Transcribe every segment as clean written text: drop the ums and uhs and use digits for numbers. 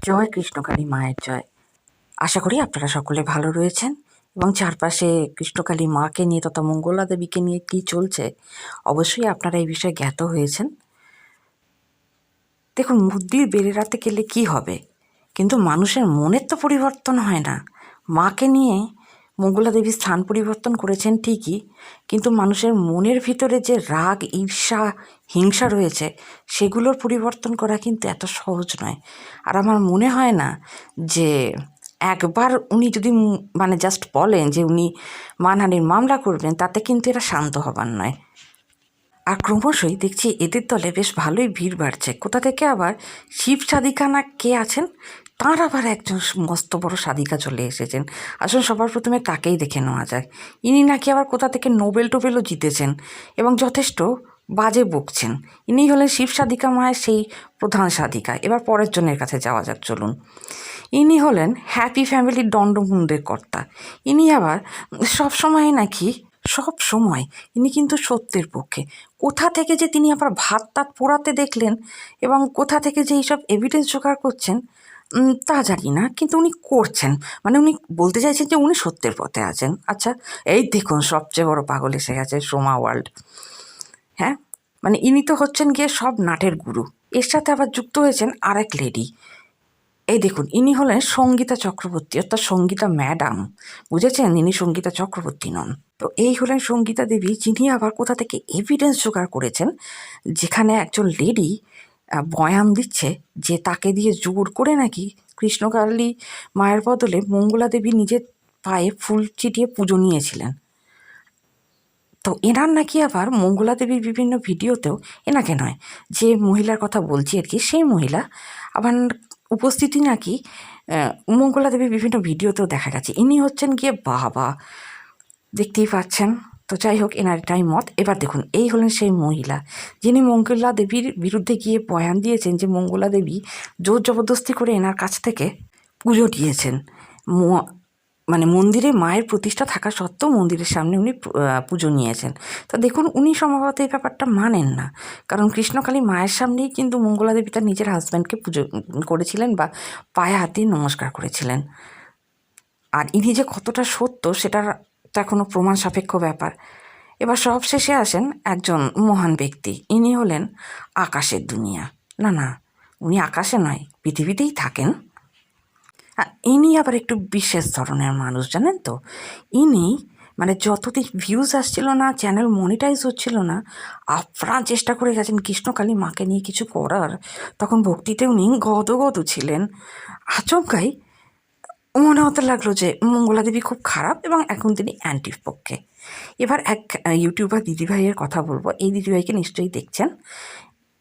জয় কৃষ্ণকালী মায়ের জয়। আশা করি আপনারা সকলে ভালো রয়েছেন এবং চারপাশে কৃষ্ণকালী মাকে নিয়ে তথা মঙ্গলা দেবীকে নিয়ে কী চলছে অবশ্যই আপনারা এই বিষয়ে জ্ঞাত হয়েছেন। দেখুন, মুদ্রির বেড়েরাতে গেলে কি হবে, কিন্তু মানুষের মনের তো পরিবর্তন হয় না। মাকে নিয়ে মঙ্গলা দেবী স্থান পরিবর্তন করেছেন ঠিকই, কিন্তু মানুষের মনের ভিতরে যে রাগ, ঈর্ষা, হিংসা রয়েছে সেগুলোর পরিবর্তন করা কিন্তু এত সহজ নয়। আর আমার মনে হয় না যে একবার উনি যদি মানে জাস্ট বলেন যে উনি মানহানির মামলা করবেন, তাতে কিন্তু এরা শান্ত হবার নয়। আর ক্রমশই দেখছি এদের দলে বেশ ভালোই ভিড় বাড়ছে। কোথা থেকে আবার শিব সাধিকা না কে আছেন, তাঁর আবার একজন মস্ত বড় সাধিকা চলে এসেছেন। আসলে সবার প্রথমে তাকেই দেখে নেওয়া যায়। ইনি নাকি আবার কোথা থেকে নোবেল টোবেলও জিতেছেন এবং যথেষ্ট বাজে বকছেন। ইনি হলেন শিব সাধিকা মায়ের সেই প্রধান সাধিকা। এবার পরের জনের কাছে যাওয়া যাক, চলুন। ইনি হলেন হ্যাপি ফ্যামিলির দণ্ডমুণ্ডের কর্তা। ইনি আবার সব সময় ইনি কিন্তু সত্যের পক্ষে। কোথা থেকে যে তিনি আবার ভাত টাত পোড়াতে দেখলেন এবং কোথা থেকে যে এইসব এভিডেন্স জোগাড় করছেন তা জানি না, কিন্তু উনি করছেন। মানে উনি বলতে চাইছেন যে উনি সত্যের পথে আছেন। আচ্ছা, এই দেখুন সবচেয়ে বড় পাগল এসে গেছে, সোমা ওয়ার্ল্ড। হ্যাঁ, মানে ইনি তো হচ্ছেন গিয়ে সব নাটের গুরু। এর সাথে আবার যুক্ত হয়েছেন আর এক লেডি। এই দেখুন, ইনি হলেন সঙ্গীতা চক্রবর্তী, অর্থাৎ সঙ্গীতা ম্যাডাম। বুঝেছেন, ইনি সঙ্গীতা চক্রবর্তী নন। তো এই হলেন সঙ্গীতা দেবী, যিনি আবার কোথা থেকে এভিডেন্স জোগাড় করেছেন, যেখানে একজন লেডি বয়ান দিচ্ছে যে তাকে দিয়ে জোর করে নাকি কৃষ্ণকালী মায়ের বদলে মঙ্গলা দেবী নিজের পায়ে ফুল ছিটিয়ে পুজো নিয়েছিলেন। তো এনার নাকি আবার মঙ্গলা দেবীর বিভিন্ন ভিডিওতেও, এনাকে নয়, যে মহিলার কথা বলছি আর কি, সেই মহিলা আবার উপস্থিতি নাকি মঙ্গলা দেবীর বিভিন্ন ভিডিওতেও দেখা গেছে। ইনি হচ্ছেন গিয়ে বাবা, দেখতেই পাচ্ছেন। তো যাই হোক, এনার এটাই মত। এবার দেখুন, এই হলেন সেই মহিলা যিনি মঙ্গলা দেবীর বিরুদ্ধে গিয়ে বয়ান দিয়েছেন যে মঙ্গলা দেবী জোর জবরদস্তি করে এনার কাছ থেকে পুজো দিয়েছেন। মানে মন্দিরে মায়ের প্রতিষ্ঠা থাকা সত্ত্বেও মন্দিরের সামনে উনি পুজো নিয়েছেন। তো দেখুন, উনি সম্ভবত এই ব্যাপারটা মানেন না, কারণ কৃষ্ণকালী মায়ের সামনেই কিন্তু মঙ্গলা দেবী তার নিজের হাজব্যান্ডকে পুজো করেছিলেন বা পায়ে হাত দিয়ে নমস্কার করেছিলেন। আর ইনি যে কতটা সত্য সেটার তো এখনও প্রমাণ সাপেক্ষ ব্যাপার। এবার সব শেষে আসেন একজন মহান ব্যক্তি, ইনি হলেন আকাশের দুনিয়া। না না, উনি আকাশে নয়, পৃথিবীতেই থাকেন। ইনি আবার একটু বিশেষ ধরনের মানুষ, জানেন তো। ইনি মানে যতদিন ভিউজ আসছিল না, চ্যানেল মনিটাইজ হচ্ছিল না, আপ্রাণ চেষ্টা করে গেছেন কৃষ্ণকালী মাকে নিয়ে কিছু করার। তখন ভক্তিতে উনি গদগদ ছিলেন। আচমকাই মনে হতে লাগলো যে মঙ্গলা দেবী খুব খারাপ এবং এখন তিনি অ্যান্টির পক্ষে। এবার এক ইউটিউবার দিদিভাইয়ের কথা বলবো। এই দিদিভাইকে নিশ্চয়ই দেখছেন।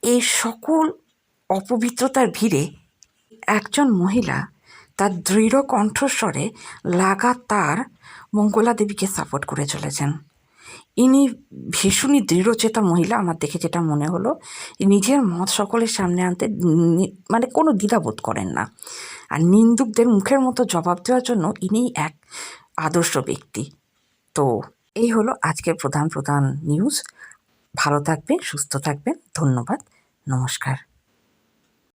এই সকল অপবিত্রতার ভিড়ে একজন মহিলা তার দৃঢ় কণ্ঠস্বরে লাগাতার মঙ্গলা দেবীকে সাপোর্ট করে চলেছেন। ইনি ভীষণই দৃঢ়চেতা মহিলা। আমার দেখে যেটা মনে হলো, নিজের মত সকলের সামনে আনতে মানে কোনো দ্বিধাবোধ করেন না। আর নিন্দুকদের মুখের মতো জবাব দেওয়ার জন্য ইনিই এক আদর্শ ব্যক্তি। তো এই হলো আজকের প্রধান নিউজ। ভালো থাকবেন, সুস্থ থাকবেন। ধন্যবাদ, নমস্কার।